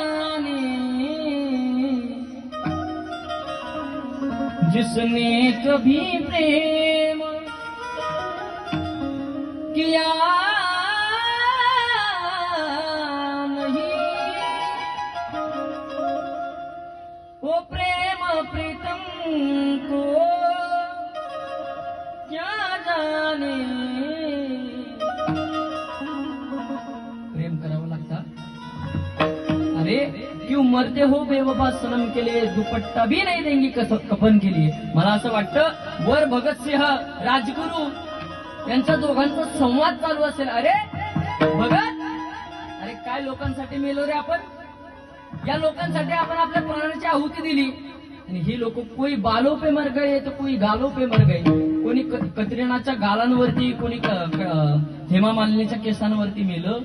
जाने जिसने कभी प्रेम किया नहीं, वो प्रेम प्रीतम को क्या जाने। प्रेम करावं लागतं। अरे क्यों मरते हो बेवफा सनम के लिए, दुपट्टा भी नहीं देंगी कफन के लिए। मला असं वाटतं वर भगतसिंह राजगुरू यांचा दोघांचा संवाद चालू असेल। अरे भगत, अरे काय लोकांसाठी मेलो रे आपण, या लोकांसाठी आपण आपल्या प्राणाची आहुती दिली आणि ही लोक कोई बालों पे मर गए तो कोई गालों पे मर गए, कोणी कतरिनाच्या गालांवरती, कोणी हेमा मालिनीच्या केसांवरती मेलं।